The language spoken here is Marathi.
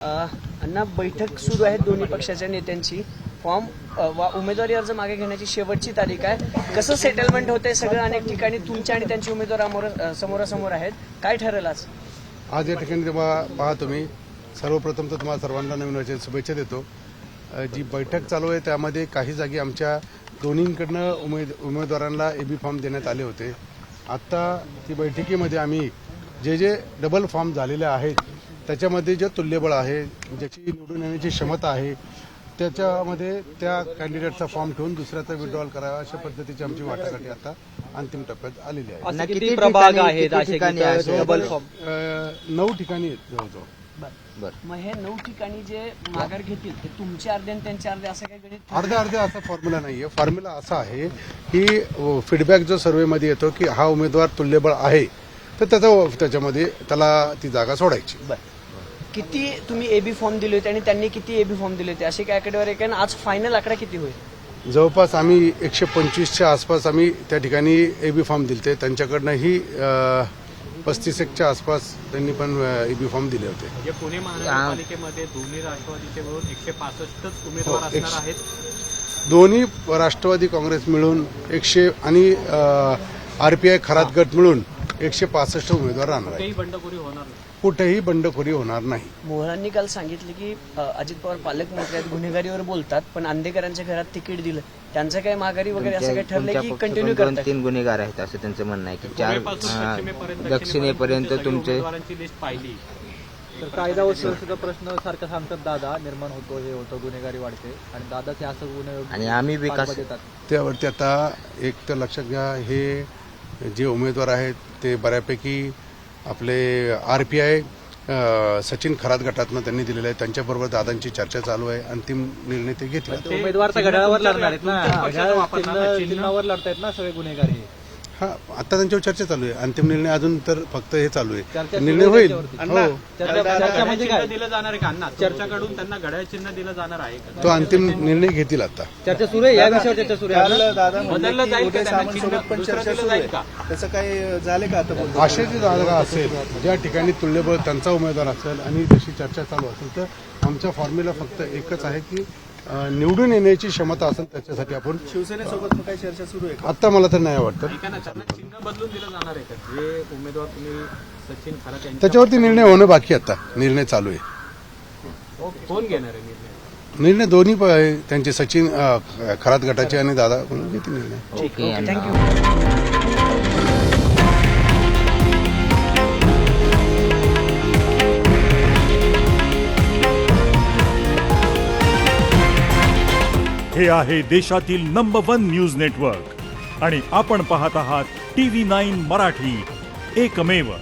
अण्णा बैठक सुरू आहे दोन्ही पक्षाच्या नेत्यांची. फॉर्म उमेदवारी अर्ज मागे घेण्याची शेवटची तारीख आहे. कसं सेटलमेंट होतंय सगळं अनेक ठिकाणी तुमच्या आणि त्यांचे उमेदवार समोरासमोर आहेत. काय ठरेल आज या ठिकाणी तेव्हा पहा तुम्ही सर्वप्रथम तर तुम्हाला सर्वांना नवीन वर्षाच्या शुभेच्छा देतो. जी बैठक चालू आहे त्यामध्ये काही जागी आमच्या दोन्हीकडनं उमेदवारांना एबी फॉर्म देण्यात आले होते. आत्ता ती बैठकीमध्ये आम्ही जे डबल फॉर्म झालेले आहेत त्याच्यामध्ये जे तुल्यबळ आहे, ज्याची निवडून येण्याची क्षमता आहे, त्याच्यामध्ये त्या कॅन्डिडेटचा फॉर्म ठेवून दुसऱ्याचा विड्रॉल करावा अशा पद्धतीची आमची वाटाघाटी आता अंतिम टप्प्यात आलेली आहे. किती प्रभाग आहेत डबल फॉर्म? 9 ठिकाणी जवळजवळ. मग हे 9 ठिकाणी जे माघार घेतील ते तुमचे अर्धे आणि त्यांचे अर्धे असं काही गणित? अर्धे असा फॉर्म्युला नाहीये. फॉर्म्युला असा आहे की फीडबॅक जो सर्व्हेमध्ये येतो की हा उमेदवार तुल्यबळ आहे तर त्याच्यामध्ये त्याला ती जागा सोडायची. किती तुम्ही एबी फॉर्म दिले होते आणि त्यांनी किती एबी फॉर्म दिले होते असे काय आकडेवारी आहे? आज फायनल आकडा किती होईल? जवळपास आम्ही 125च्या आसपास आम्ही त्या ठिकाणी एबी फॉर्म दिले. त्यांच्याकडनंही 35च्या आसपास त्यांनी पण एबी फॉर्म दिले होते. म्हणजे पुणे महानगरपालिकेमध्ये दोन्ही राष्ट्रवादीचे मिळून 165च उमेदवार असणार आहेत. दोन्ही राष्ट्रवादी काँग्रेस मिळून 100 आणि आरपीआय खरात गट मिळून 165 उमेदवार राहणार आहेत. बंडखोरी होणार नाही. कुठेही बंडखोरी होणार नाही. मोहरांनी काल सांगितलं की अजित पवार पालकमंत्री आहेत, गुन्हेगारीवर बोलतात, पण अंधेकरांच्या घरात तिकीट दिलं. त्यांचं काय माघारी वगैरे असं काही ठरलंय की कंटिन्यू करतात? 2-3 गुन्हेगार आहेत असं त्यांचं म्हणणं आहे की 4 दक्षिणेपर्यंत तुमचे लिस्ट पाहिली तर कायदा व सुरक्षेचा प्रश्न सारखा सांगतात दादा निर्माण होतो, हे होतं, गुन्हेगारी वाढते आणि दादा ते असं गुन्हे आणि आम्ही विकास देतात. त्यावरती आता एक तर लक्षात घ्या, हे जे उमेदवार आहेत ते बऱ्यापैकी आपले आरपीआय सचिन खरात गटातनं त्यांनी दिलेले आहे. त्यांच्याबरोबर दादांची चर्चा चालू आहे. अंतिम निर्णय ते घेतील. उमेदवार तर घड्याळावर लढणार आहेत ना, चिन्हावर लढतायत ना सगळे गुन्हेगारी. हा, आता त्यांच्यावर चर्चा चालू आहे. अंतिम निर्णय अजून तर फक्त हे चालू आहे. निर्णय होईल. चर्चा म्हणजे काय दिलं जाणार आहे का अण्णा? चर्चाकडून त्यांना घड्याळ चिन्ह दिलं जाणार आहे का? तो अंतिम निर्णय घेतील. आता चर्चा सुरू आहे, या विषयावर चर्चा सुरू आहे. बदललं जाईल का? त्यांना चिन्ह दुसरं दिलं जाईल का? त्याचं काही झाले का आता? अशी जी जागा असेल ज्या ठिकाणी तुल्यबळ त्यांचा उमेदवार असेल आणि तशी चर्चा चालू असेल तर आमच्या फॉर्म्युला फक्त एकच आहे की निवडून येण्याची क्षमता असेल त्याच्यासाठी आपण शिवसेनेसोबत काही चर्चा सुरू आहे? आता मला तर नाही वाटतं. त्यांना चिन्ह बदलून दिलं जाणार आहे का? जे उमेदवार तुम्ही सचिन खरात यांच्या त्याच्यावरती निर्णय होणं बाकी. आता निर्णय चालू आहे. कोण घेणार आहे निर्णय? निर्णय दोन्ही त्यांचे सचिन खरात गटाचे आणि दादा म्हणून घेतील निर्णय. ओके. थँक्यू. हे आहे देशातील नंबर 1 न्यूज नेटवर्क आणि आपण पाहत आहात TV9 मराठी, एकमेव.